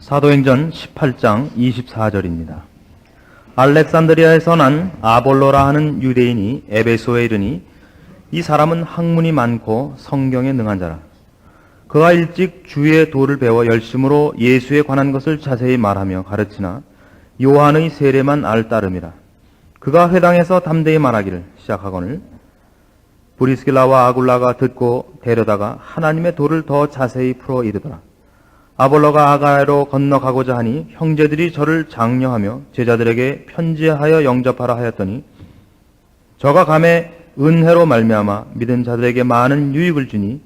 사도행전 18장 24절입니다. 알렉산드리아에서 난 아볼로라 하는 유대인이 에베소에 이르니 이 사람은 학문이 많고 성경에 능한 자라. 그가 일찍 주의 도를 배워 열심으로 예수에 관한 것을 자세히 말하며 가르치나 요한의 세례만 알 따름이라. 그가 회당에서 담대히 말하기를 시작하거늘 브리스길라와 아굴라가 듣고 데려다가 하나님의 도를 더 자세히 풀어 이르더라. 아볼로가 아가야로 건너가고자 하니 형제들이 저를 장려하며 제자들에게 편지하여 영접하라 하였더니 저가 감에 은혜로 말미암아 믿은 자들에게 많은 유익을 주니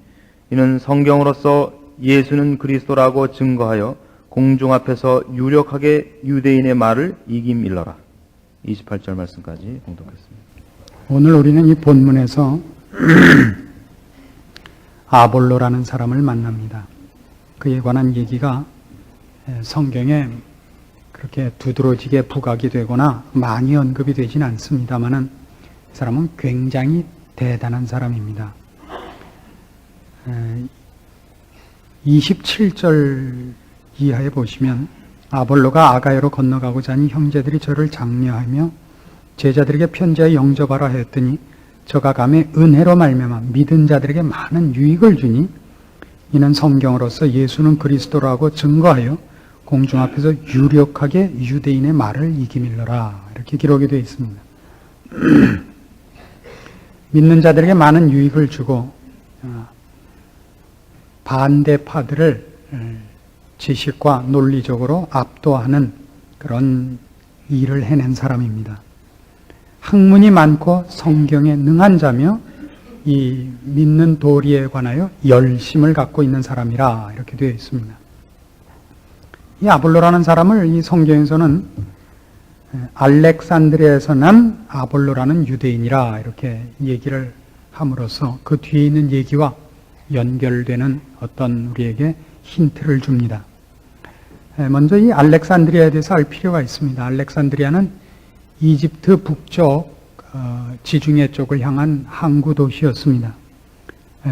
이는 성경으로서 예수는 그리스도라고 증거하여 공중 앞에서 유력하게 유대인의 말을 이김일러라. 28절 말씀까지 봉독했습니다. 오늘 우리는 이 본문에서 아볼로라는 사람을 만납니다. 그에 관한 얘기가 성경에 그렇게 두드러지게 부각이 되거나 많이 언급이 되진 않습니다만은 이 사람은 굉장히 대단한 사람입니다. 27절 이하에 보시면 아볼로가 아가야로 건너가고자 하니 형제들이 저를 장려하며 제자들에게 편지하여 영접하라 하였더니 저가 감에 은혜로 말미암아 믿은 자들에게 많은 유익을 주니 이는 성경으로서 예수는 그리스도라고 증거하여 공중 앞에서 유력하게 유대인의 말을 이기밀러라 이렇게 기록이 되어 있습니다. 믿는 자들에게 많은 유익을 주고 반대파들을 지식과 논리적으로 압도하는 그런 일을 해낸 사람입니다. 학문이 많고 성경에 능한 자며 이 믿는 도리에 관하여 열심을 갖고 있는 사람이라 이렇게 되어 있습니다. 이 아볼로라는 사람을 이 성경에서는 알렉산드리아에서 난 아볼로라는 유대인이라 이렇게 얘기를 함으로써 그 뒤에 있는 얘기와 연결되는 어떤 우리에게 힌트를 줍니다. 먼저 이 알렉산드리아에 대해서 알 필요가 있습니다. 알렉산드리아는 이집트 북쪽 지중해 쪽을 향한 항구 도시였습니다.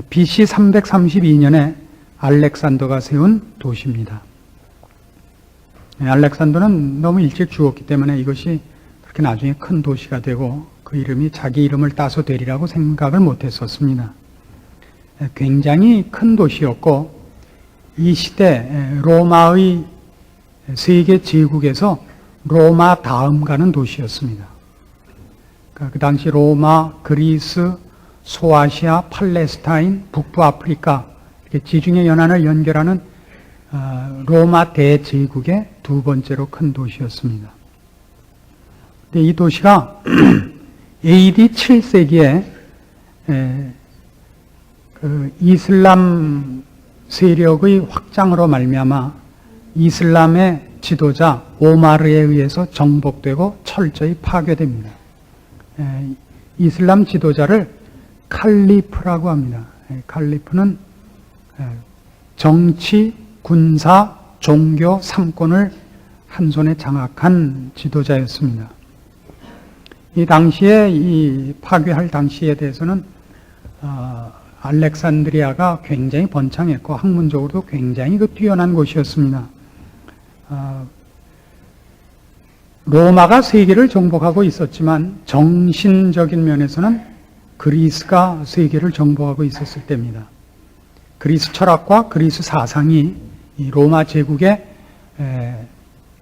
BC 332년에 알렉산더가 세운 도시입니다. 알렉산더는 너무 일찍 죽었기 때문에 이것이 그렇게 나중에 큰 도시가 되고 그 이름이 자기 이름을 따서 되리라고 생각을 못했었습니다. 굉장히 큰 도시였고 이 시대 로마의 세계 제국에서 로마 다음 가는 도시였습니다. 그 당시 로마, 그리스, 소아시아, 팔레스타인, 북부 아프리카 이렇게 지중해 연안을 연결하는 로마 대제국의 두 번째로 큰 도시였습니다. 근데 이 도시가 AD 7세기에 그 이슬람 세력의 확장으로 말미암아 이슬람의 지도자 오마르에 의해서 정복되고 철저히 파괴됩니다. 이슬람 지도자를 칼리프라고 합니다. 칼리프는 정치, 군사, 종교 3권을 한 손에 장악한 지도자였습니다. 이 당시에 이 파괴할 당시에 대해서는 알렉산드리아가 굉장히 번창했고 학문적으로도 굉장히 뛰어난 곳이었습니다. 로마가 세계를 정복하고 있었지만 정신적인 면에서는 그리스가 세계를 정복하고 있었을 때입니다. 그리스 철학과 그리스 사상이 이 로마 제국의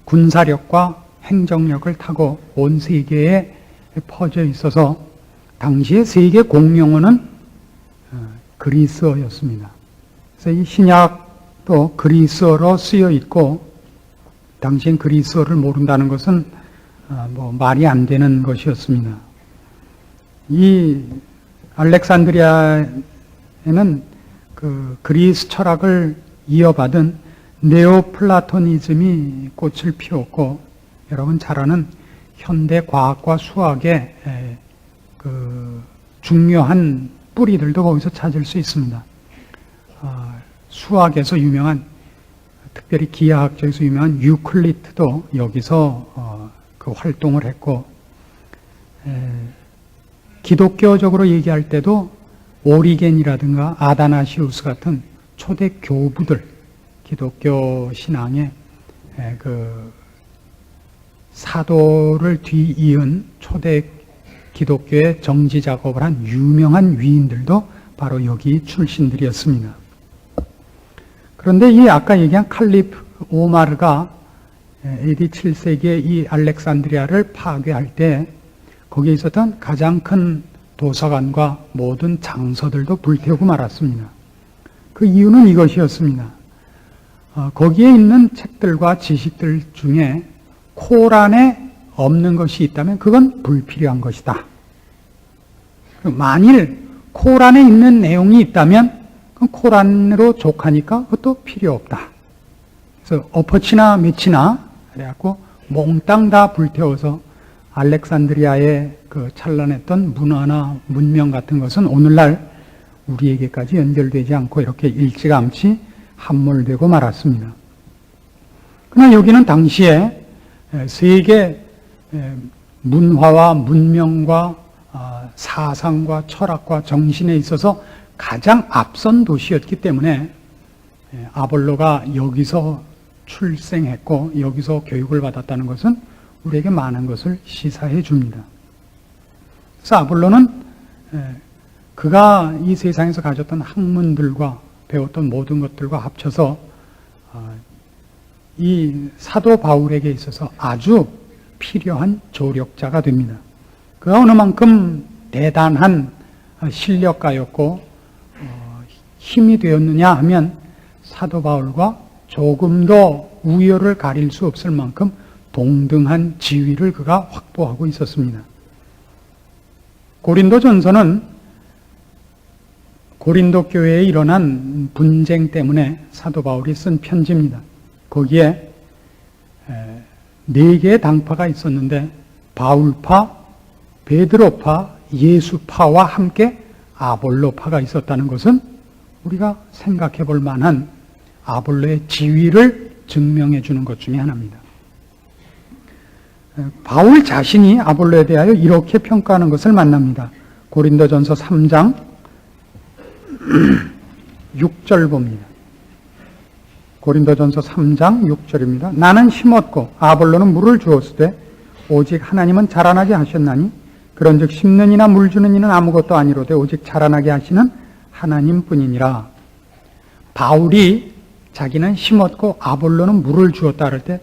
군사력과 행정력을 타고 온 세계에 퍼져 있어서 당시의 세계 공용어는 그리스어였습니다. 그래서 이 신약도 그리스어로 쓰여 있고 당시엔 그리스어를 모른다는 것은 말이 안 되는 것이었습니다. 이 알렉산드리아에는 그 그리스 철학을 이어받은 네오플라토니즘이 꽃을 피웠고 여러분 잘 아는 현대 과학과 수학의 그 중요한 뿌리들도 거기서 찾을 수 있습니다. 수학에서 유명한 특별히 기하학 쪽에서 유명한 유클리드도 여기서 그 활동을 했고 기독교적으로 얘기할 때도 오리겐이라든가 아다나시우스 같은 초대 교부들 기독교 신앙의 그 사도를 뒤이은 초대 기독교의 정지 작업을 한 유명한 위인들도 바로 여기 출신들이었습니다. 그런데 이 아까 얘기한 칼리프 오마르가 AD 7세기에 이 알렉산드리아를 파괴할 때 거기에 있었던 가장 큰 도서관과 모든 장서들도 불태우고 말았습니다. 그 이유는 이것이었습니다. 거기에 있는 책들과 지식들 중에 코란에 없는 것이 있다면 그건 불필요한 것이다. 만일 코란에 있는 내용이 있다면 그건 코란으로 족하니까 그것도 필요 없다. 그래서 엎어치나 미치나 그래갖고 몽땅 다 불태워서 알렉산드리아의 그 찬란했던 문화나 문명 같은 것은 오늘날 우리에게까지 연결되지 않고 이렇게 일찌감치 함몰되고 말았습니다. 그러나 여기는 당시에 세계 문화와 문명과 사상과 철학과 정신에 있어서 가장 앞선 도시였기 때문에 아볼로가 여기서 출생했고 여기서 교육을 받았다는 것은 우리에게 많은 것을 시사해 줍니다. 그래서 아볼로는 그가 이 세상에서 가졌던 학문들과 배웠던 모든 것들과 합쳐서 이 사도 바울에게 있어서 아주 필요한 조력자가 됩니다. 그가 어느 만큼 대단한 실력가였고 힘이 되었느냐 하면 사도 바울과 조금 더 우열을 가릴 수 없을 만큼 동등한 지위를 그가 확보하고 있었습니다. 고린도전서는 고린도 교회에 일어난 분쟁 때문에 사도 바울이 쓴 편지입니다. 거기에 4개의 당파가 있었는데 바울파, 베드로파, 예수파와 함께 아볼로파가 있었다는 것은 우리가 생각해 볼 만한 아볼로의 지위를 증명해 주는 것 중에 하나입니다. 바울 자신이 아볼로에 대하여 이렇게 평가하는 것을 만납니다. 고린도전서 3장 6절 봅니다. 고린도전서 3장 6절입니다. 나는 심었고 아볼로는 물을 주었으되 오직 하나님은 자라나게 하셨나니 그런즉 심는 이나 물 주는 이는 아무것도 아니로되 오직 자라나게 하시는 하나님뿐이니라. 바울이 자기는 심었고 아볼로는 물을 주었다 할 때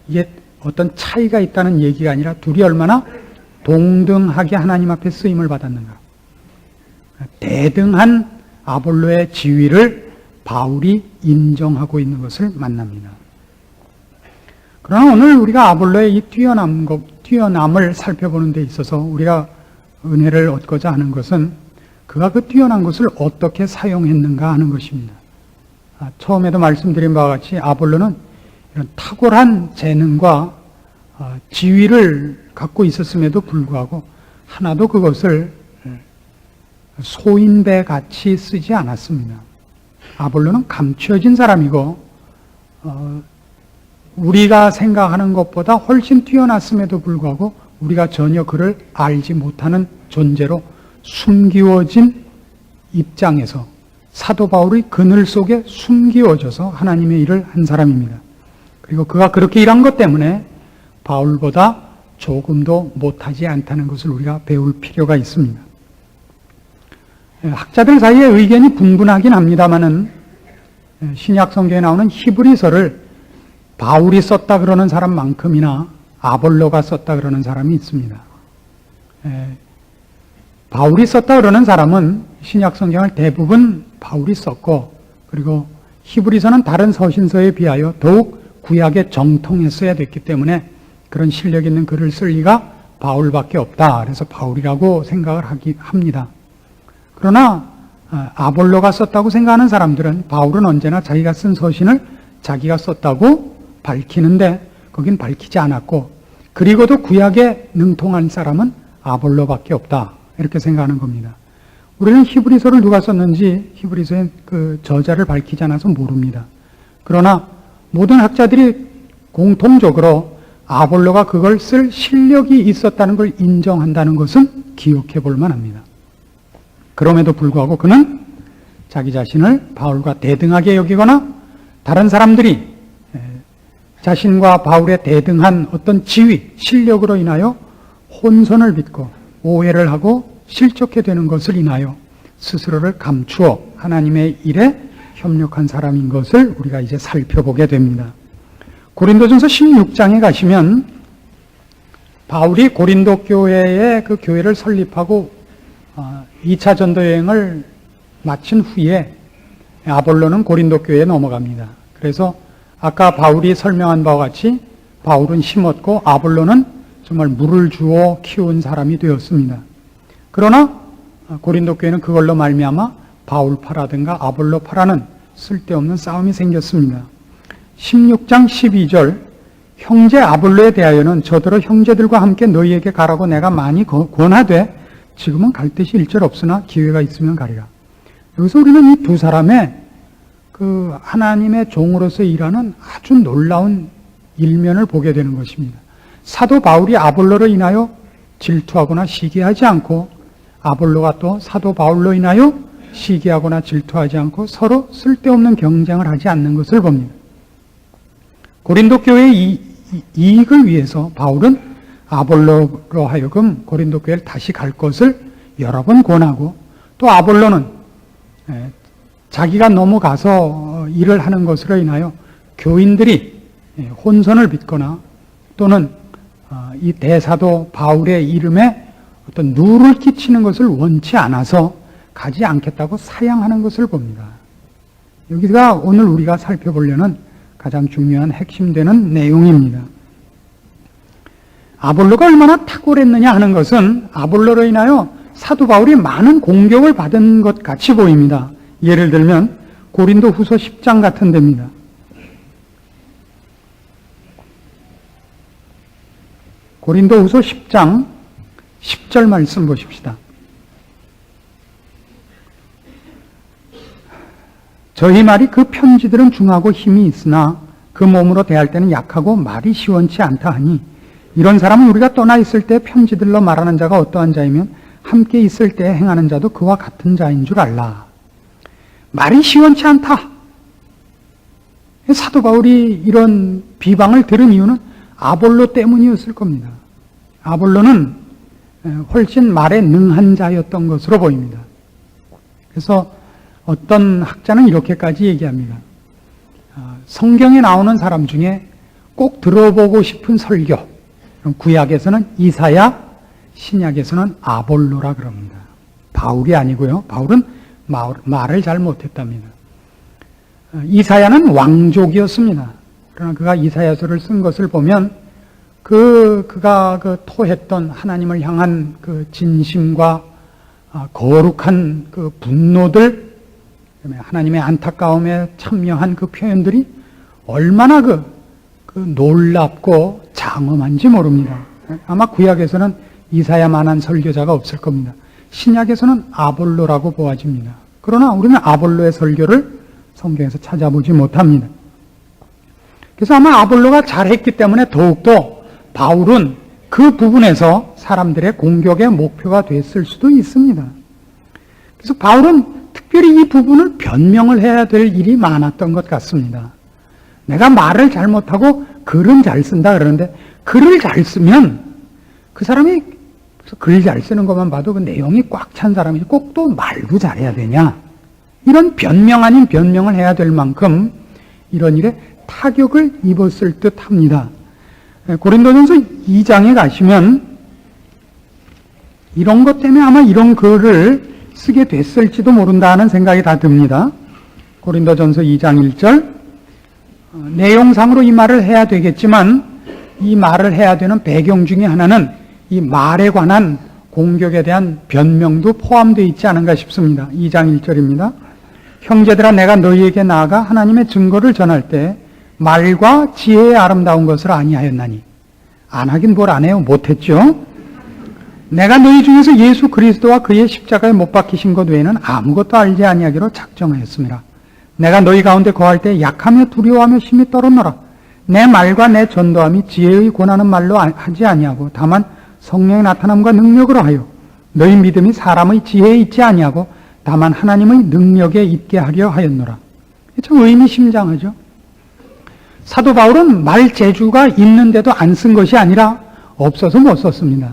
이게 어떤 차이가 있다는 얘기가 아니라 둘이 얼마나 동등하게 하나님 앞에 쓰임을 받았는가. 대등한 아볼로의 지위를 바울이 인정하고 있는 것을 만납니다. 그러나 오늘 우리가 아볼로의 이 뛰어남을 살펴보는 데 있어서 우리가 은혜를 얻고자 하는 것은 그가 그 뛰어난 것을 어떻게 사용했는가 하는 것입니다. 처음에도 말씀드린 바와 같이 아볼로는 이런 탁월한 재능과 지위를 갖고 있었음에도 불구하고 하나도 그것을 소인배 같이 쓰지 않았습니다. 아볼로는 감추어진 사람이고 우리가 생각하는 것보다 훨씬 뛰어났음에도 불구하고 우리가 전혀 그를 알지 못하는 존재로 숨기워진 입장에서 사도 바울의 그늘 속에 숨기워져서 하나님의 일을 한 사람입니다. 그리고 그가 그렇게 일한 것 때문에 바울보다 조금도 못하지 않다는 것을 우리가 배울 필요가 있습니다. 학자들 사이에 의견이 분분하긴 합니다만은 신약 성경에 나오는 히브리서를 바울이 썼다 그러는 사람만큼이나 아볼로가 썼다 그러는 사람이 있습니다. 바울이 썼다 그러는 사람은 신약 성경을 대부분 바울이 썼고 그리고 히브리서는 다른 서신서에 비하여 더욱 구약에 정통했어야 됐기 때문에 그런 실력 있는 글을 쓸 리가 바울밖에 없다. 그래서 바울이라고 생각을 합니다. 그러나 아볼로가 썼다고 생각하는 사람들은 바울은 언제나 자기가 쓴 서신을 자기가 썼다고 밝히는데 거긴 밝히지 않았고 그리고도 구약에 능통한 사람은 아볼로밖에 없다. 이렇게 생각하는 겁니다. 우리는 히브리서를 누가 썼는지 히브리서의 그 저자를 밝히지 않아서 모릅니다. 그러나 모든 학자들이 공통적으로 아볼로가 그걸 쓸 실력이 있었다는 걸 인정한다는 것은 기억해 볼 만합니다. 그럼에도 불구하고 그는 자기 자신을 바울과 대등하게 여기거나 다른 사람들이 자신과 바울의 대등한 어떤 지위, 실력으로 인하여 혼선을 빚고 오해를 하고 실족해 되는 것을 인하여 스스로를 감추어 하나님의 일에 협력한 사람인 것을 우리가 이제 살펴보게 됩니다. 고린도전서 16장에 가시면 바울이 고린도 교회에 그 교회를 설립하고 2차 전도 여행을 마친 후에 아볼로는 고린도 교회에 넘어갑니다. 그래서 아까 바울이 설명한 바와 같이 바울은 심었고 아볼로는 정말 물을 주어 키운 사람이 되었습니다. 그러나 고린도 교회는 그걸로 말미암아 바울파라든가 아볼로파라는 쓸데없는 싸움이 생겼습니다. 16장 12절 형제 아볼로에 대하여는 저더러 형제들과 함께 너희에게 가라고 내가 많이 권하되 지금은 갈 뜻이 일절 없으나 기회가 있으면 가리라. 여기서 우리는 이 두 사람의 그 하나님의 종으로서 일하는 아주 놀라운 일면을 보게 되는 것입니다. 사도 바울이 아볼로로 인하여 질투하거나 시기하지 않고 아볼로가 또 사도 바울로 인하여 시기하거나 질투하지 않고 서로 쓸데없는 경쟁을 하지 않는 것을 봅니다. 고린도 교회의 이익을 위해서 바울은 아볼로로 하여금 고린도 교회를 다시 갈 것을 여러 번 권하고 또 아볼로는 자기가 넘어가서 일을 하는 것으로 인하여 교인들이 혼선을 빚거나 또는 이 대사도 바울의 이름에 어떤 누를 끼치는 것을 원치 않아서 가지 않겠다고 사양하는 것을 봅니다. 여기가 오늘 우리가 살펴보려는 가장 중요한 핵심되는 내용입니다. 아볼로가 얼마나 탁월했느냐 하는 것은 아볼로로 인하여 사도 바울이 많은 공격을 받은 것 같이 보입니다. 예를 들면 고린도 후서 10장 같은 데입니다. 고린도 후서 10장 10절 말씀 보십시다. 저희 말이 그 편지들은 중하고 힘이 있으나 그 몸으로 대할 때는 약하고 말이 시원치 않다 하니 이런 사람은 우리가 떠나 있을 때 편지들로 말하는 자가 어떠한 자이면 함께 있을 때 행하는 자도 그와 같은 자인 줄 알라. 말이 시원치 않다. 사도 바울이 이런 비방을 들은 이유는 아볼로 때문이었을 겁니다. 아볼로는 훨씬 말에 능한 자였던 것으로 보입니다. 그래서 어떤 학자는 이렇게까지 얘기합니다. 성경에 나오는 사람 중에 꼭 들어보고 싶은 설교, 구약에서는 이사야, 신약에서는 아볼로라 그럽니다. 바울이 아니고요. 바울은 말을 잘 못했답니다. 이사야는 왕족이었습니다. 그러나 그가 이사야서를 쓴 것을 보면 그가 토했던 하나님을 향한 그 진심과 거룩한 그 분노들, 하나님의 안타까움에 참여한 그 표현들이 얼마나 그 놀랍고 장엄한지 모릅니다. 아마 구약에서는 이사야만한 설교자가 없을 겁니다. 신약에서는 아볼로라고 보아집니다. 그러나 우리는 아볼로의 설교를 성경에서 찾아보지 못합니다. 그래서 아마 아볼로가 잘했기 때문에 더욱더 바울은 그 부분에서 사람들의 공격의 목표가 됐을 수도 있습니다. 그래서 바울은 특별히 이 부분을 변명을 해야 될 일이 많았던 것 같습니다. 내가 말을 잘못하고 글은 잘 쓴다 그러는데 글을 잘 쓰면 그 사람이 글 잘 쓰는 것만 봐도 그 내용이 꽉 찬 사람이지 꼭 또 말도 잘해야 되냐. 이런 변명 아닌 변명을 해야 될 만큼 이런 일에 타격을 입었을 듯 합니다. 고린도전서 2장에 가시면 이런 것 때문에 아마 이런 글을 쓰게 됐을지도 모른다는 생각이 다 듭니다. 고린도전서 2장 1절 내용상으로 이 말을 해야 되겠지만 이 말을 해야 되는 배경 중에 하나는 이 말에 관한 공격에 대한 변명도 포함되어 있지 않은가 싶습니다. 2장 1절입니다. 형제들아 내가 너희에게 나아가 하나님의 증거를 전할 때 말과 지혜의 아름다운 것을 아니하였나니. 안 하긴 뭘 안 해요. 못했죠. 내가 너희 중에서 예수 그리스도와 그의 십자가에 못 박히신 것 외에는 아무것도 알지 아니하기로 작정하였습니다. 내가 너희 가운데 거할 때 약하며 두려워하며 심히 떨었노라. 내 말과 내 전도함이 지혜의 권하는 말로 하지 아니하고 다만 성령의 나타남과 능력으로 하여 너희 믿음이 사람의 지혜에 있지 아니하고 다만 하나님의 능력에 있게 하려 하였노라. 참 의미심장하죠. 사도 바울은 말 재주가 있는데도 안 쓴 것이 아니라 없어서 못 썼습니다.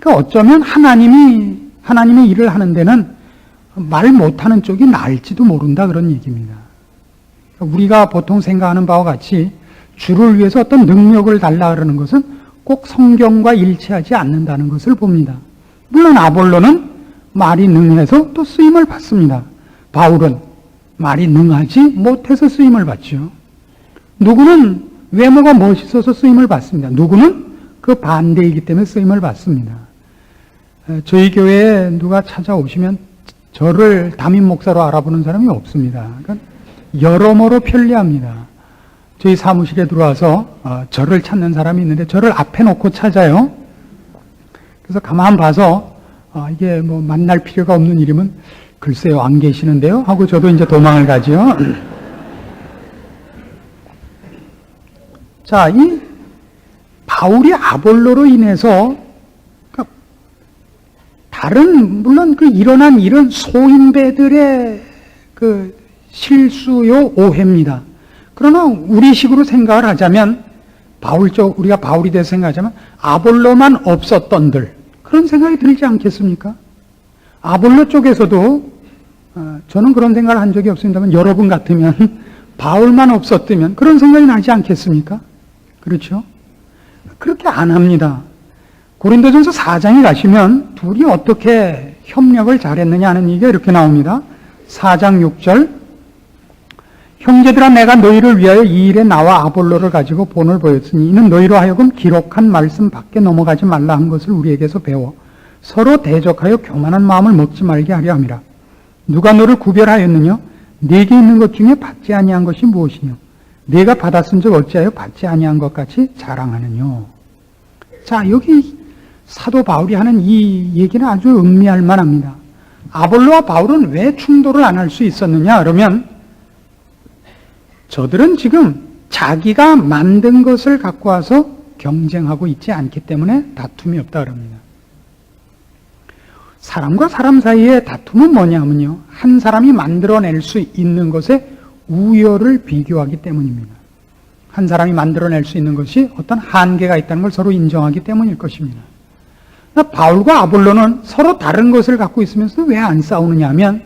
그러니까 어쩌면 하나님의 일을 하는 데는 말 못하는 쪽이 나을지도 모른다 그런 얘기입니다. 그러니까 우리가 보통 생각하는 바와 같이 주를 위해서 어떤 능력을 달라 그러는 것은 꼭 성경과 일치하지 않는다는 것을 봅니다. 물론 아볼로는 말이 능해서 또 쓰임을 받습니다. 바울은 말이 능하지 못해서 쓰임을 받죠. 누구는 외모가 멋있어서 쓰임을 받습니다. 누구는 그 반대이기 때문에 쓰임을 받습니다. 저희 교회에 누가 찾아오시면 저를 담임 목사로 알아보는 사람이 없습니다. 그러니까 여러모로 편리합니다. 저희 사무실에 들어와서 저를 찾는 사람이 있는데 저를 앞에 놓고 찾아요. 그래서 가만 봐서 이게 뭐 만날 필요가 없는 일이면 글쎄요 안 계시는데요 하고 저도 이제 도망을 가죠. 자, 이 바울이 아볼로로 인해서 다른 물론 그 일어난 일은 소인배들의 그 실수요 오해입니다. 그러나 우리식으로 생각을 하자면 우리가 바울이 대해서 생각하자면 아볼로만 없었던들 그런 생각이 들지 않겠습니까? 아볼로 쪽에서도 저는 그런 생각을 한 적이 없습니다만 여러분 같으면 바울만 없었다면 그런 생각이 나지 않겠습니까? 그렇죠? 그렇게 안 합니다. 고린도전서 4장에 가시면 둘이 어떻게 협력을 잘했느냐 하는 얘기가 이렇게 나옵니다. 4장 6절 형제들아 내가 너희를 위하여 이 일에 나와 아볼로를 가지고 본을 보였으니 이는 너희로 하여금 기록한 말씀 밖에 넘어가지 말라 한 것을 우리에게서 배워 서로 대적하여 교만한 마음을 먹지 말게 하려 함이라. 누가 너를 구별하였느냐? 네게 있는 것 중에 받지 아니한 것이 무엇이뇨? 네가 받았은 즉 어찌하여 받지 아니한 것 같이 자랑하느뇨? 자, 여기 사도 바울이 하는 이 얘기는 아주 음미할 만합니다. 아볼로와 바울은 왜 충돌을 안 할 수 있었느냐? 그러면 저들은 지금 자기가 만든 것을 갖고 와서 경쟁하고 있지 않기 때문에 다툼이 없다 그럽니다. 사람과 사람 사이의 다툼은 뭐냐면요. 한 사람이 만들어낼 수 있는 것에 우열을 비교하기 때문입니다. 한 사람이 만들어낼 수 있는 것이 어떤 한계가 있다는 걸 서로 인정하기 때문일 것입니다. 바울과 아볼로는 서로 다른 것을 갖고 있으면서 왜 안 싸우느냐 하면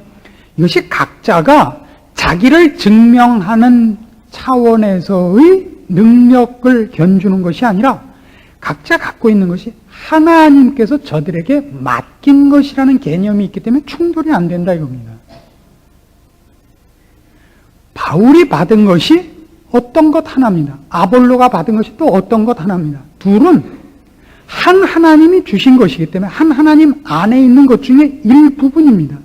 이것이 각자가 자기를 증명하는 차원에서의 능력을 견주는 것이 아니라 각자 갖고 있는 것이 하나님께서 저들에게 맡긴 것이라는 개념이 있기 때문에 충돌이 안 된다 이겁니다. 바울이 받은 것이 어떤 것 하나입니다. 아볼로가 받은 것이 또 어떤 것 하나입니다. 둘은 한 하나님이 주신 것이기 때문에 한 하나님 안에 있는 것 중에 일부분입니다.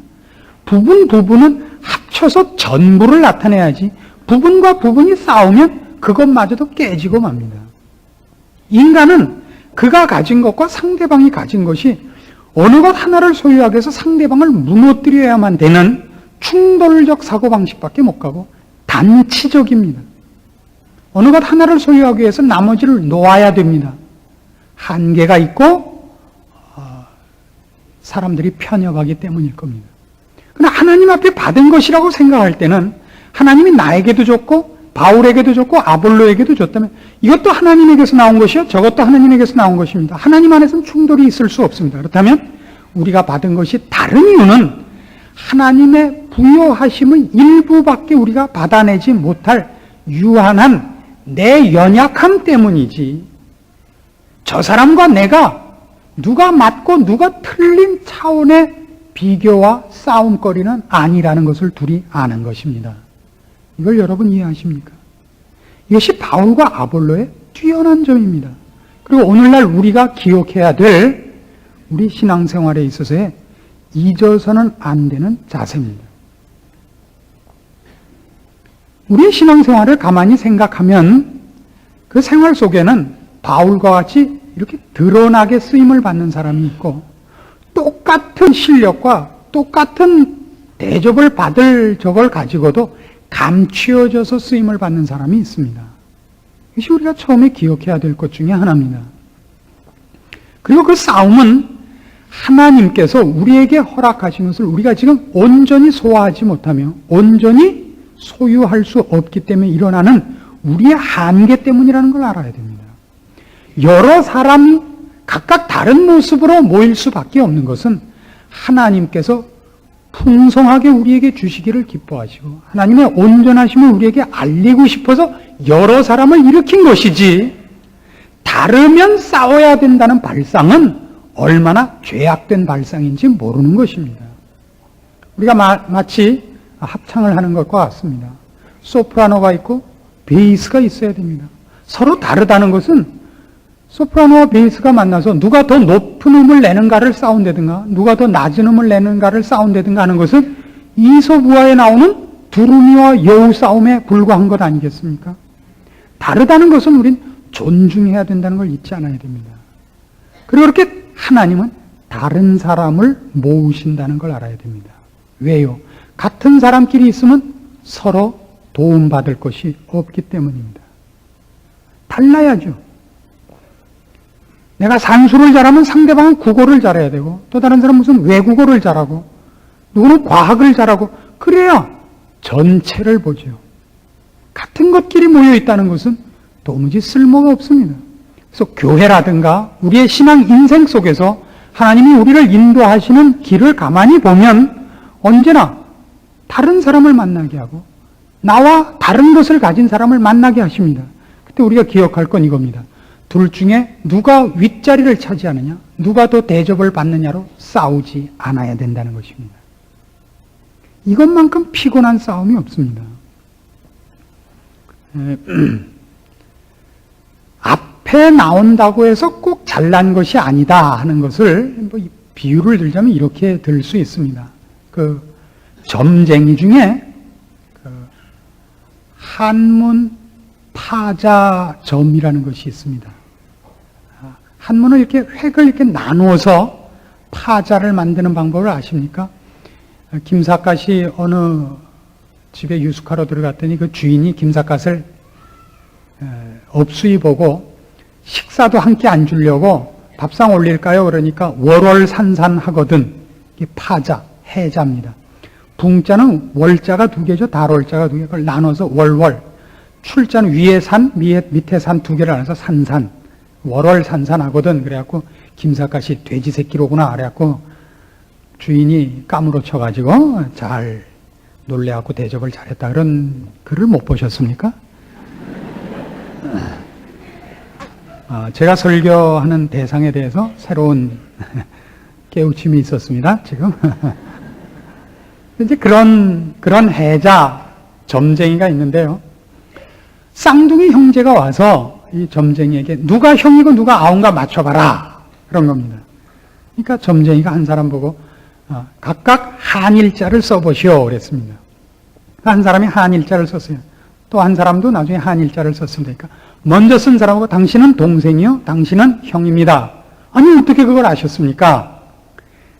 부분은 합쳐서 전부를 나타내야지 부분과 부분이 싸우면 그것마저도 깨지고 맙니다. 인간은 그가 가진 것과 상대방이 가진 것이 어느 것 하나를 소유하기 위해서 상대방을 무너뜨려야만 되는 충돌적 사고방식밖에 못 가고 단치적입니다. 어느 것 하나를 소유하기 위해서 나머지를 놓아야 됩니다. 한계가 있고 사람들이 편협하기 때문일 겁니다. 그러나 하나님 앞에 받은 것이라고 생각할 때는 하나님이 나에게도 줬고 바울에게도 줬고 아볼로에게도 줬다면 이것도 하나님에게서 나온 것이요 저것도 하나님에게서 나온 것입니다. 하나님 안에서는 충돌이 있을 수 없습니다. 그렇다면 우리가 받은 것이 다른 이유는 하나님의 부여하심의 일부밖에 우리가 받아내지 못할 유한한 내 연약함 때문이지 저 사람과 내가 누가 맞고 누가 틀린 차원의 비교와 싸움거리는 아니라는 것을 둘이 아는 것입니다. 이걸 여러분 이해하십니까? 이것이 바울과 아볼로의 뛰어난 점입니다. 그리고 오늘날 우리가 기억해야 될 우리 신앙생활에 있어서의 잊어서는 안 되는 자세입니다. 우리의 신앙생활을 가만히 생각하면 그 생활 속에는 바울과 같이 이렇게 드러나게 쓰임을 받는 사람이 있고 똑같은 실력과 똑같은 대접을 받을 적을 가지고도 감추어져서 쓰임을 받는 사람이 있습니다. 이것이 우리가 처음에 기억해야 될 것 중에 하나입니다. 그리고 그 싸움은 하나님께서 우리에게 허락하신 것을 우리가 지금 온전히 소화하지 못하며 온전히 소유할 수 없기 때문에 일어나는 우리의 한계 때문이라는 걸 알아야 됩니다. 여러 사람이 각각 다른 모습으로 모일 수밖에 없는 것은 하나님께서 풍성하게 우리에게 주시기를 기뻐하시고 하나님의 온전하심을 우리에게 알리고 싶어서 여러 사람을 일으킨 것이지, 다르면 싸워야 된다는 발상은 얼마나 죄악된 발상인지 모르는 것입니다. 우리가 마치 합창을 하는 것과 같습니다. 소프라노가 있고 베이스가 있어야 됩니다. 서로 다르다는 것은 소프라노와 베이스가 만나서 누가 더 높은 음을 내는가를 싸운다든가 누가 더 낮은 음을 내는가를 싸운다든가 하는 것은 이소부화에 나오는 두루미와 여우 싸움에 불과한 것 아니겠습니까? 다르다는 것은 우린 존중해야 된다는 걸 잊지 않아야 됩니다. 그리고 이렇게 하나님은 다른 사람을 모으신다는 걸 알아야 됩니다. 왜요? 같은 사람끼리 있으면 서로 도움받을 것이 없기 때문입니다. 달라야죠. 내가 산수를 잘하면 상대방은 국어를 잘해야 되고, 또 다른 사람은 무슨 외국어를 잘하고, 누구는 과학을 잘하고, 그래야 전체를 보죠. 같은 것끼리 모여 있다는 것은 도무지 쓸모가 없습니다. 그래서 교회라든가 우리의 신앙 인생 속에서 하나님이 우리를 인도하시는 길을 가만히 보면 언제나 다른 사람을 만나게 하고 나와 다른 것을 가진 사람을 만나게 하십니다. 그때 우리가 기억할 건 이겁니다. 둘 중에 누가 윗자리를 차지하느냐, 누가 더 대접을 받느냐로 싸우지 않아야 된다는 것입니다. 이것만큼 피곤한 싸움이 없습니다. 앞에 나온다고 해서 꼭 잘난 것이 아니다 하는 것을 비유를 들자면 이렇게 들 수 있습니다. 그 점쟁이 중에 한문 파자점이라는 것이 있습니다. 한문을 이렇게 획을 이렇게 나누어서 파자를 만드는 방법을 아십니까? 김삿갓이 어느 집에 유숙하러 들어갔더니 그 주인이 김삿갓을 업수이 보고 식사도 한 끼 안 주려고 밥상 올릴까요? 그러니까 월월산산하거든. 이게 파자, 해자입니다. 붕자는 월자가 두 개죠. 달월자가 두 개. 그걸 나눠서 월월. 출자는 위에 산, 밑에 산 두 개를 나눠서 산산. 월월산산하거든. 그래갖고 김삿갓이 돼지 새끼로구나. 그래갖고 주인이 까무러 쳐가지고 잘 놀래갖고 대접을 잘했다. 그런 글을 못 보셨습니까? 제가 설교하는 대상에 대해서 새로운 깨우침이 있었습니다, 지금. 이제 그런 해자, 점쟁이가 있는데요. 쌍둥이 형제가 와서 이 점쟁이에게 누가 형이고 누가 아웅가 맞춰봐라. 그런 겁니다. 그러니까 점쟁이가 한 사람 보고 각각 한일자를 써보시오. 그랬습니다. 한 사람이 한일자를 썼어요. 또 한 사람도 나중에 한일자를 썼습니다. 먼저 쓴 사람하고 당신은 동생이요, 당신은 형입니다. 아니 어떻게 그걸 아셨습니까?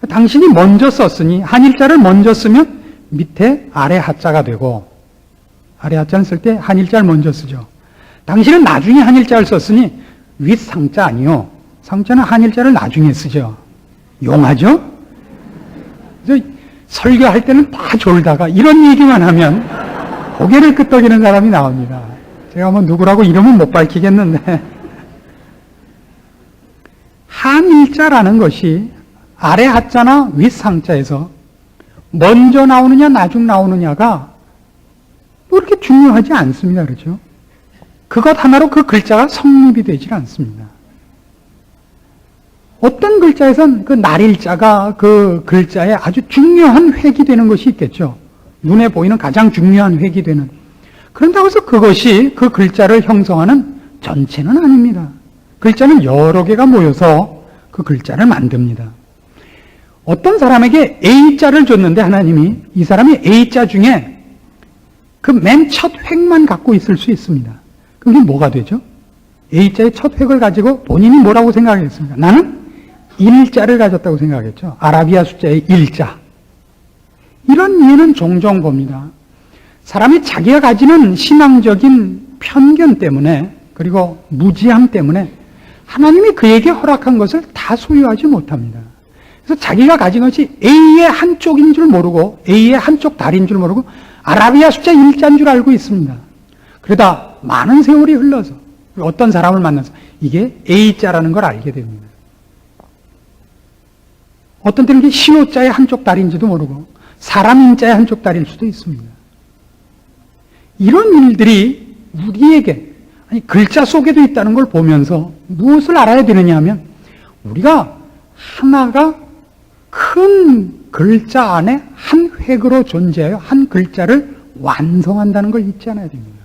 당신이 먼저 썼으니 한일자를 먼저 쓰면 밑에 아래 하자가 되고, 아래 하자는 쓸 때 한일자를 먼저 쓰죠. 당신은 나중에 한일자를 썼으니 윗 상자 아니요, 상자는 한일자를 나중에 쓰죠. 용하죠? 그래서 설교할 때는 다 졸다가 이런 얘기만 하면 고개를 끄덕이는 사람이 나옵니다. 제가 뭐 누구라고 이름은 못 밝히겠는데, 한일자라는 것이 아래 하자나 윗 상자에서 먼저 나오느냐 나중 나오느냐가 뭐 이렇게 중요하지 않습니다. 그렇죠? 그것 하나로 그 글자가 성립이 되질 않습니다. 어떤 글자에선 그 날일자가 그 글자에 아주 중요한 획이 되는 것이 있겠죠. 눈에 보이는 가장 중요한 획이 되는. 그런다고 해서 그것이 그 글자를 형성하는 전체는 아닙니다. 글자는 여러 개가 모여서 그 글자를 만듭니다. 어떤 사람에게 A자를 줬는데 하나님이 이 사람이 A자 중에 그 맨 첫 획만 갖고 있을 수 있습니다. 그게 뭐가 되죠? A자의 첫 획을 가지고 본인이 뭐라고 생각했습니까? 나는 1자를 가졌다고 생각했죠. 아라비아 숫자의 1자. 이런 이해는 종종 봅니다. 사람이 자기가 가지는 신앙적인 편견 때문에, 그리고 무지함 때문에 하나님이 그에게 허락한 것을 다 소유하지 못합니다. 그래서 자기가 가진 것이 A의 한쪽인 줄 모르고 A의 한쪽 다리인 줄 모르고 아라비아 숫자 1자인 줄 알고 있습니다. 그러다 많은 세월이 흘러서 어떤 사람을 만나서 이게 A자라는 걸 알게 됩니다. 어떤 때는 이게 시옷자의 한쪽 다리인지도 모르고 사람 인자의 한쪽 다리일 수도 있습니다. 이런 일들이 우리에게, 아니 글자 속에도 있다는 걸 보면서 무엇을 알아야 되느냐 하면 우리가 하나가 큰 글자 안에 한 획으로 존재하여 한 글자를 완성한다는 걸 잊지 않아야 됩니다.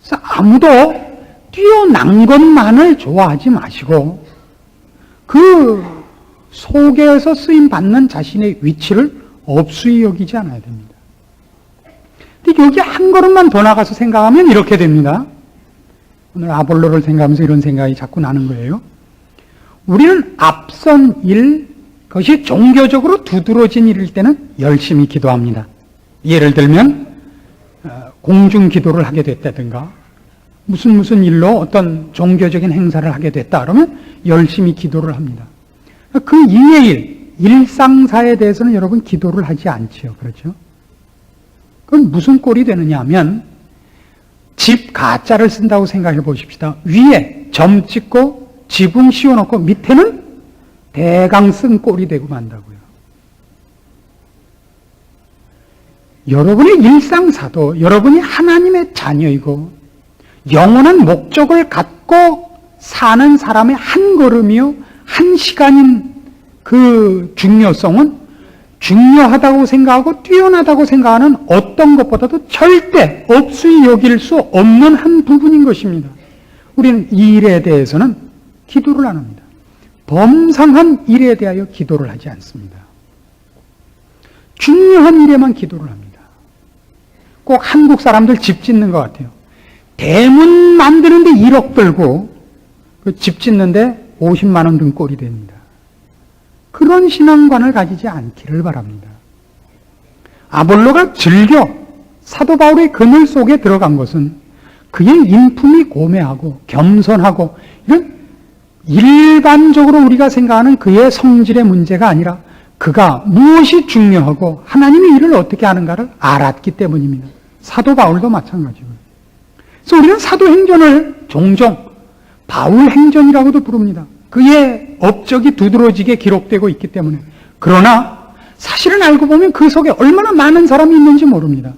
그래서 아무도 뛰어난 것만을 좋아하지 마시고 그 속에서 쓰임 받는 자신의 위치를 업수히 여기지 않아야 됩니다. 근데 여기 한 걸음만 더 나가서 생각하면 이렇게 됩니다. 오늘 아볼로를 생각하면서 이런 생각이 자꾸 나는 거예요. 우리는 앞선 일, 그것이 종교적으로 두드러진 일일 때는 열심히 기도합니다. 예를 들면 공중 기도를 하게 됐다든가 무슨 일로 어떤 종교적인 행사를 하게 됐다 그러면 열심히 기도를 합니다. 그 이외의 일, 일상사에 대해서는 여러분 기도를 하지 않지요. 그렇죠? 그건 무슨 꼴이 되느냐 하면 집 가짜를 쓴다고 생각해 보십시다. 위에 점 찍고 지붕 씌워놓고 밑에는 대강 쓴 꼴이 되고 만다고요. 여러분의 일상사도 여러분이 하나님의 자녀이고 영원한 목적을 갖고 사는 사람의 한 걸음이요 한 시간인 그 중요성은 중요하다고 생각하고 뛰어나다고 생각하는 어떤 것보다도 절대 없이 여길 수 없는 한 부분인 것입니다. 우리는 이 일에 대해서는 기도를 안 합니다. 범상한 일에 대하여 기도를 하지 않습니다. 중요한 일에만 기도를 합니다. 꼭 한국 사람들 집 짓는 것 같아요. 대문 만드는데 1억 들고 그 집 짓는데 50만 원 든 꼴이 됩니다. 그런 신앙관을 가지지 않기를 바랍니다. 아볼로가 즐겨 사도 바울의 그늘 속에 들어간 것은 그의 인품이 고매하고 겸손하고 이런 일반적으로 우리가 생각하는 그의 성질의 문제가 아니라 그가 무엇이 중요하고 하나님의 일을 어떻게 하는가를 알았기 때문입니다. 사도 바울도 마찬가지고요. 그래서 우리는 사도행전을 종종 바울 행전이라고도 부릅니다. 그의 업적이 두드러지게 기록되고 있기 때문에. 그러나 사실은 알고 보면 그 속에 얼마나 많은 사람이 있는지 모릅니다.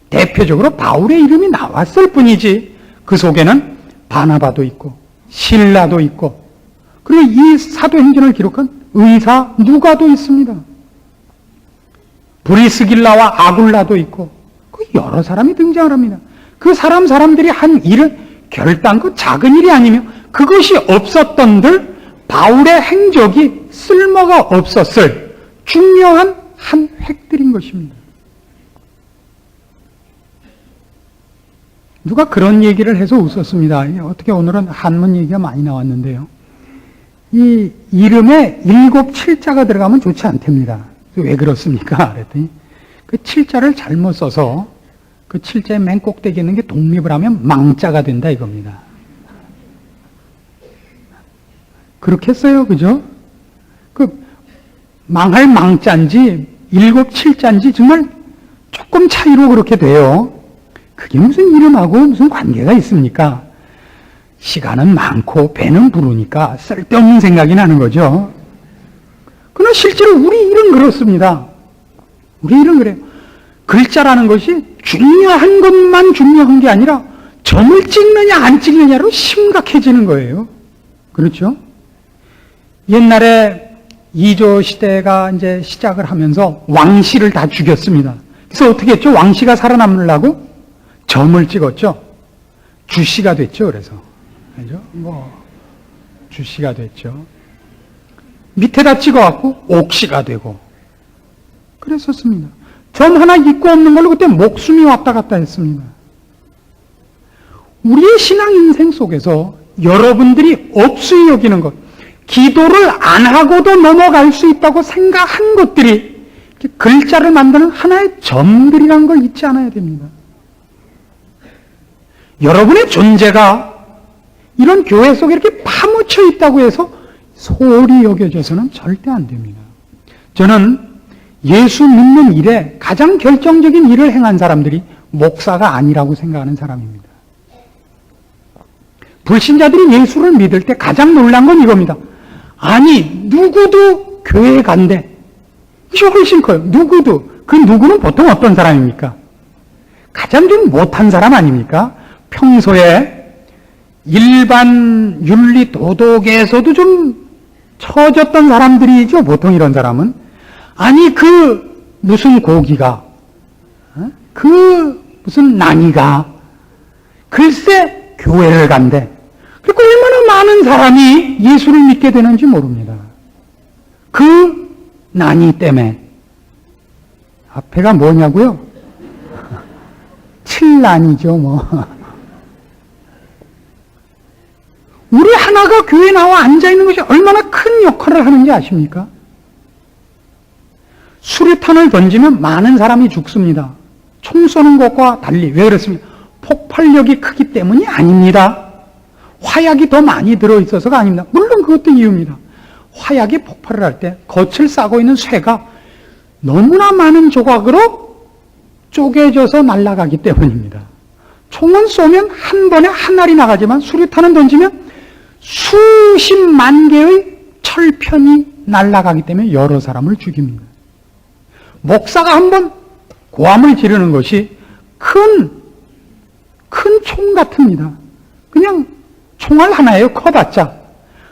대표적으로 바울의 이름이 나왔을 뿐이지 그 속에는 바나바도 있고 실라도 있고 그리고 이 사도행전을 기록한 의사 누가도 있습니다. 브리스길라와 아굴라도 있고 그 여러 사람이 등장을 합니다. 그 사람들이 한 일은 결단코 작은 일이 아니며 그것이 없었던들 바울의 행적이 쓸모가 없었을 중요한 한 획들인 것입니다. 누가 그런 얘기를 해서 웃었습니다. 어떻게 오늘은 한문 얘기가 많이 나왔는데요. 이 이름에 7, 7자가 들어가면 좋지 않답니다. 왜 그렇습니까? 그랬더니 그 7자를 잘못 써서 그 7자의 맨 꼭대기에 있는 게 독립을 하면 망자가 된다 이겁니다. 그렇게 써요, 그죠? 그 망할 망자인지 7, 7자인지 정말 조금 차이로 그렇게 돼요. 그게 무슨 이름하고 무슨 관계가 있습니까? 시간은 많고 배는 부르니까 쓸데없는 생각이 나는 거죠. 그러나 실제로 우리 일은 그렇습니다. 우리 일은 그래요. 글자라는 것이 중요한 것만 중요한 게 아니라 점을 찍느냐 안 찍느냐로 심각해지는 거예요. 그렇죠? 옛날에 이조 시대가 이제 시작을 하면서 왕씨를 다 죽였습니다. 그래서 어떻게 했죠? 왕씨가 살아남으려고 점을 찍었죠. 주씨가 됐죠. 그래서 그죠? 주씨가 됐죠. 밑에다 찍어갖고 옥씨가 되고 그랬었습니다. 점 하나 있고 없는 걸로 그때 목숨이 왔다 갔다 했습니다. 우리의 신앙 인생 속에서 여러분들이 없이 여기는 것, 기도를 안 하고도 넘어갈 수 있다고 생각한 것들이 글자를 만드는 하나의 점들이라는 걸 잊지 않아야 됩니다. 여러분의 존재가 이런 교회 속에 이렇게 파묻혀 있다고 해서 소홀히 여겨져서는 절대 안 됩니다. 저는 예수 믿는 일에 가장 결정적인 일을 행한 사람들이 목사가 아니라고 생각하는 사람입니다. 불신자들이 예수를 믿을 때 가장 놀란 건 이겁니다. 아니, 누구도 교회에 간대. 이게 훨씬 커요. 누구도. 그 누구는 보통 어떤 사람입니까? 가장 좀 못한 사람 아닙니까? 평소에 일반 윤리 도덕에서도 좀 처졌던 사람들이죠. 보통 이런 사람은. 아니, 그 무슨 고기가, 그 무슨 낭이가 글쎄 교회를 간대. 그리고 얼마나 많은 사람이 예수를 믿게 되는지 모릅니다. 그 난이 때문에. 앞에가 뭐냐고요? 칠난이죠, 뭐. 우리 하나가 교회에 나와 앉아있는 것이 얼마나 큰 역할을 하는지 아십니까? 수류탄을 던지면 많은 사람이 죽습니다. 총 쏘는 것과 달리. 왜 그렇습니까? 폭발력이 크기 때문이 아닙니다. 화약이 더 많이 들어있어서가 아닙니다. 물론 그것도 이유입니다. 화약이 폭발을 할 때 겉을 싸고 있는 쇠가 너무나 많은 조각으로 쪼개져서 날아가기 때문입니다. 총은 쏘면 한 번에 한 알이 나가지만 수류탄은 던지면 수십만 개의 철편이 날아가기 때문에 여러 사람을 죽입니다. 목사가 한번 고함을 지르는 것이 큰 총 같습니다. 그냥 총알 하나예요, 커봤자.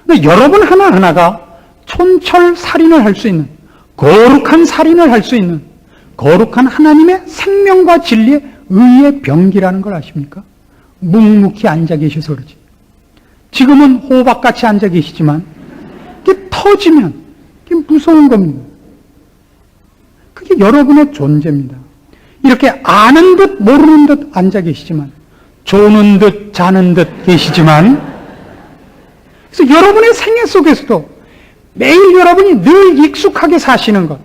근데 여러분 하나하나가 촌철 살인을 할 수 있는, 거룩한 살인을 할 수 있는, 거룩한 하나님의 생명과 진리의 의의 병기라는 걸 아십니까? 묵묵히 앉아 계셔서 그러지. 지금은 호박같이 앉아 계시지만 이게 터지면 이게 무서운 겁니다. 그게 여러분의 존재입니다. 이렇게 아는 듯 모르는 듯 앉아 계시지만, 조는 듯 자는 듯 계시지만, 그래서 여러분의 생애 속에서도 매일 여러분이 늘 익숙하게 사시는 것,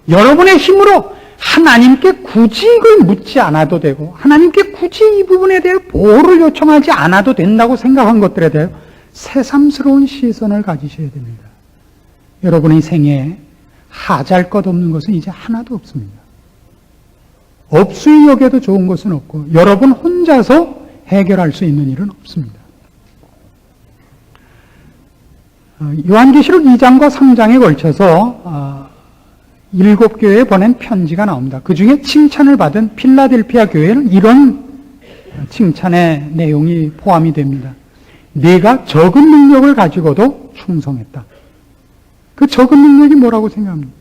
여러분의 힘으로 하나님께 굳이 이걸 묻지 않아도 되고, 하나님께 굳이 이 부분에 대해 보호를 요청하지 않아도 된다고 생각한 것들에 대해 새삼스러운 시선을 가지셔야 됩니다. 여러분의 생애에 하잘 것 없는 것은 이제 하나도 없습니다. 업수이 여겨도 좋은 것은 없고, 여러분 혼자서 해결할 수 있는 일은 없습니다. 요한계시록 2장과 3장에 걸쳐서 7교회에 보낸 편지가 나옵니다. 그 중에 칭찬을 받은 필라델피아 교회는 이런 칭찬의 내용이 포함이 됩니다. 네가 적은 능력을 가지고도 충성했다. 그 적은 능력이 뭐라고 생각합니까?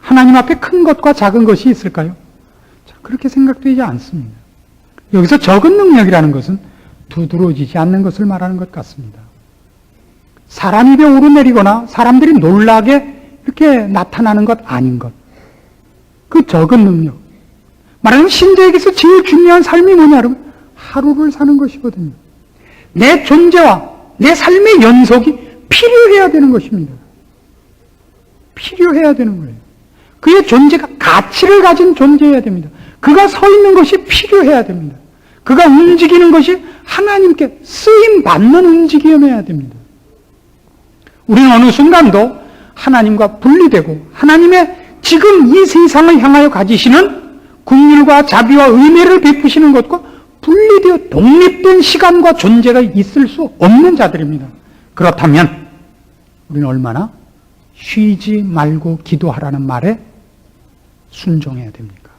하나님 앞에 큰 것과 작은 것이 있을까요? 그렇게 생각되지 않습니다. 여기서 적은 능력이라는 것은 두드러지지 않는 것을 말하는 것 같습니다. 사람 입에 오르내리거나 사람들이 놀라게 이렇게 나타나는 것 아닌 것. 그 적은 능력. 말하자면 신자에게서 제일 중요한 삶이 뭐냐, 여러분? 하루를 사는 것이거든요. 내 존재와 내 삶의 연속이 필요해야 되는 것입니다. 필요해야 되는 거예요. 그의 존재가 가치를 가진 존재여야 됩니다. 그가 서 있는 것이 필요해야 됩니다. 그가 움직이는 것이 하나님께 쓰임받는 움직임이어야 됩니다. 우리는 어느 순간도 하나님과 분리되고 하나님의 지금 이 세상을 향하여 가지시는 긍휼과 자비와 은혜를 베푸시는 것과 분리되어 독립된 시간과 존재가 있을 수 없는 자들입니다. 그렇다면 우리는 얼마나 쉬지 말고 기도하라는 말에 순종해야 됩니까?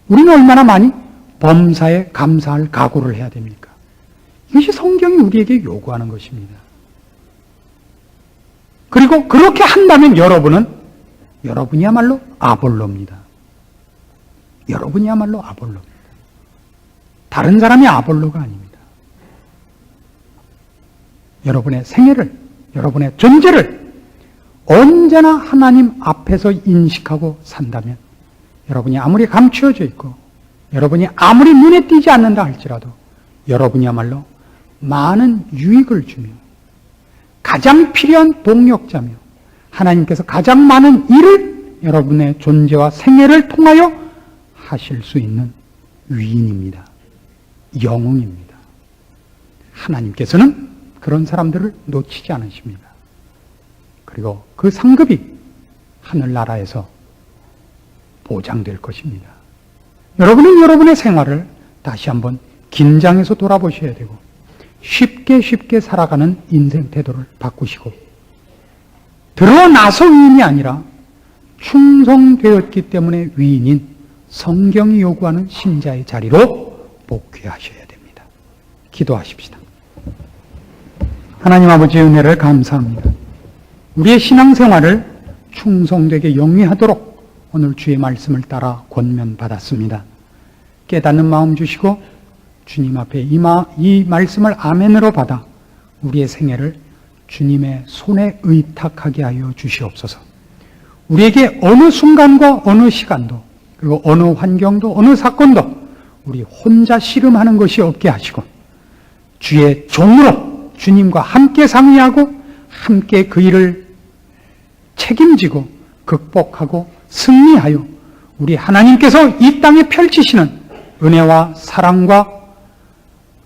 우리는 얼마나 많이 범사에 감사할 각오를 해야 됩니까? 이것이 성경이 우리에게 요구하는 것입니다. 그리고 그렇게 한다면 여러분이야말로 아볼로입니다. 여러분이야말로 아볼로입니다. 다른 사람이 아볼로가 아닙니다. 여러분의 생애를, 여러분의 존재를 언제나 하나님 앞에서 인식하고 산다면, 여러분이 아무리 감추어져 있고 여러분이 아무리 눈에 띄지 않는다 할지라도 여러분이야말로 많은 유익을 주며 가장 필요한 동역자며 하나님께서 가장 많은 일을 여러분의 존재와 생애를 통하여 하실 수 있는 위인입니다. 영웅입니다. 하나님께서는 그런 사람들을 놓치지 않으십니다. 그리고 그 상급이 하늘나라에서 보장될 것입니다. 여러분은 여러분의 생활을 다시 한번 긴장해서 돌아보셔야 되고 쉽게 살아가는 인생 태도를 바꾸시고 드러나서 위인이 아니라 충성되었기 때문에 위인인 성경이 요구하는 신자의 자리로 복귀하셔야 됩니다. 기도하십시다. 하나님 아버지의 은혜를 감사합니다. 우리의 신앙생활을 충성되게 영위하도록 오늘 주의 말씀을 따라 권면받았습니다. 깨닫는 마음 주시고 주님 앞에 이 말씀을 아멘으로 받아 우리의 생애를 주님의 손에 의탁하게 하여 주시옵소서. 우리에게 어느 순간과 어느 시간도 그리고 어느 환경도 어느 사건도 우리 혼자 씨름하는 것이 없게 하시고 주의 종으로 주님과 함께 상의하고 함께 그 일을 책임지고 극복하고 승리하여 우리 하나님께서 이 땅에 펼치시는 은혜와 사랑과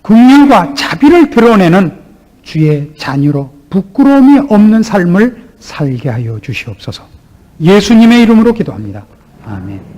긍휼과 자비를 드러내는 주의 자녀로 부끄러움이 없는 삶을 살게 하여 주시옵소서. 예수님의 이름으로 기도합니다. 아멘.